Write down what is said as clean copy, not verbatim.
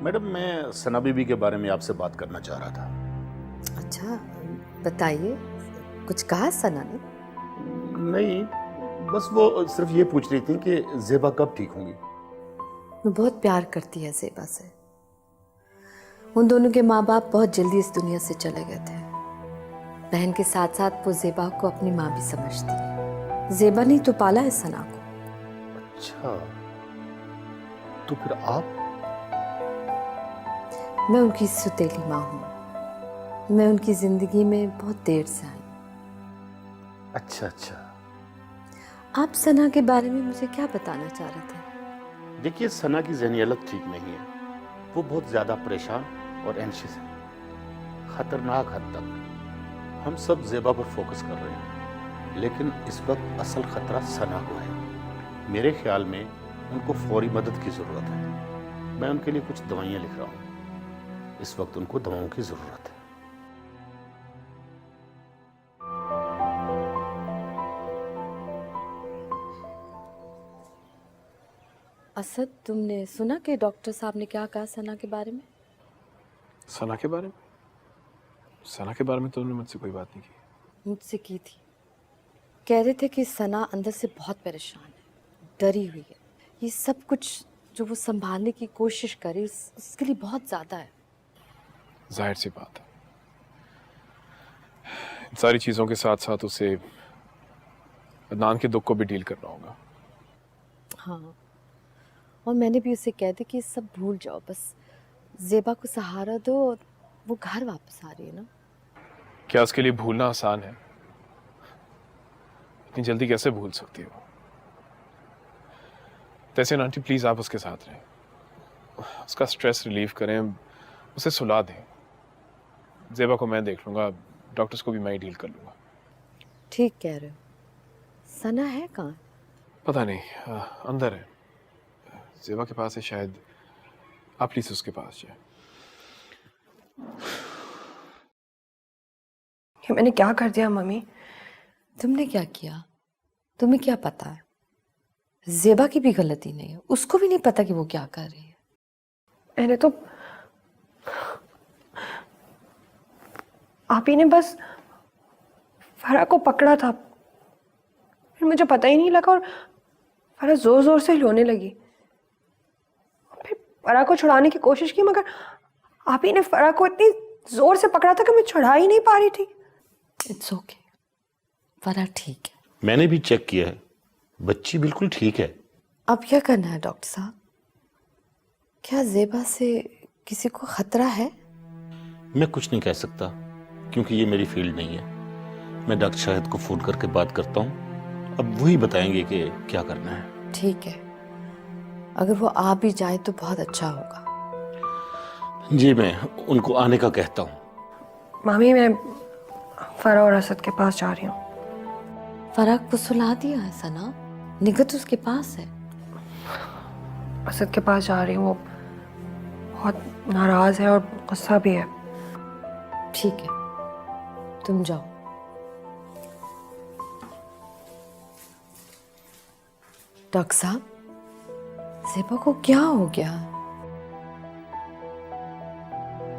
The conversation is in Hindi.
मैडम, मैं सना बीबी के बारे में आपसे बात करना चाह रहा था। अच्छा, बताइए, कुछ कहा सना ने? नहीं, बस वो सिर्फ ये पूछ रही थी कि ज़ेबा कब ठीक होंगी। वो बहुत प्यार करती है ज़ेबा से। उन दोनों के माँ बाप बहुत जल्दी इस दुनिया से चले गए थे। बहन के साथ साथ वो ज़ेबा को अपनी माँ भी समझती है। ज़ेबा ने तो पाला है सना को। अच्छा, तो फिर आप? मैं उनकी सुतेली माँ हूँ। मैं उनकी जिंदगी में बहुत देर से आई। अच्छा अच्छा। आप सना के बारे में मुझे क्या बताना चाह रहे थे? देखिए, सना की ज़हनी हालत ठीक नहीं है। वो बहुत ज़्यादा परेशान और एंशियस है, खतरनाक हद तक। हम सब ज़ेबा पर फोकस कर रहे हैं, लेकिन इस वक्त असल खतरा सना को है। मेरे ख्याल में उनको फौरी मदद की ज़रूरत है। मैं उनके लिए कुछ दवाइयाँ लिख रहा हूँ। इस वक्त उनको दवाओं की ज़रूरत है। असद, तुमने सुना कि डॉक्टर साहब ने क्या कहा सना के बारे में? सना के बारे में? सना के बारे में तो उन्होंने मुझसे कोई बात नहीं की। मुझसे की थी। कह रहे थे कि सना अंदर से बहुत परेशान है, डरी हुई है। ये सब कुछ जो वो संभालने की कोशिश करे उसके लिए बहुत ज्यादा है। जाहिर सी बात है, इन सारी चीजों के साथ साथ उसे अदनान के दुख को भी डील करना होगा। हाँ, और मैंने भी उसे कह दिया कि सब भूल जाओ, बस ज़ेबा को सहारा दो और वो घर वापस आ रही है ना। क्या उसके लिए भूलना आसान है? इतनी जल्दी कैसे भूल सकती हो? तहसीन आंटी, प्लीज आप उसके साथ रहें, उसका स्ट्रेस रिलीव करें, उसे सुला दें। ज़ेबा को मैं देख लूंगा, डॉक्टर्स को भी मैं ही डील कर लूंगा। ठीक कह रहे हो। सना है कहाँ? पता नहीं, अंदर है, ज़ेबा के पास है शायद। आप प्लीज उसके पास जाए। ये मैंने क्या कर दिया मम्मी? तुमने क्या किया? तुम्हें क्या पता है? ज़ेबा की भी गलती नहीं है, उसको भी नहीं पता कि वो क्या कर रही है। मैंने तो आप ही ने बस फरा को पकड़ा था, फिर मुझे पता ही नहीं लगा और फरा जोर जोर से रोने लगी। फिर फरा को छुड़ाने की कोशिश की, मगर आप ही ने फरा को इतनी जोर से पकड़ा था कि मैं छुड़ा ही नहीं पा रही थी। इट्स ओके, फरा ठीक है। मैंने भी चेक किया है, बच्ची बिल्कुल ठीक है। अब क्या करना है डॉक्टर साहब? क्या ज़ेबा से किसी को खतरा है? मैं कुछ नहीं कह सकता, क्योंकि ये मेरी फील्ड नहीं है। मैं डॉक्टर शाहिद को फ़ोन करके बात करता हूँ, अब वही बताएंगे कि क्या करना है। ठीक है, अगर वो आ भी जाए तो बहुत अच्छा होगा। जी, मैं उनको आने का कहता हूँ। मामी, मैं फरा और असद के पास जा रही हूँ। फराग को सुला दिया है सना, निगत उसके पास है। असद के पास जा रही हूँ, वो बहुत नाराज है और गुस्सा भी है। ठीक है, तुम जाओ। डॉक्टर साहब, ज़ेबा को क्या हो गया?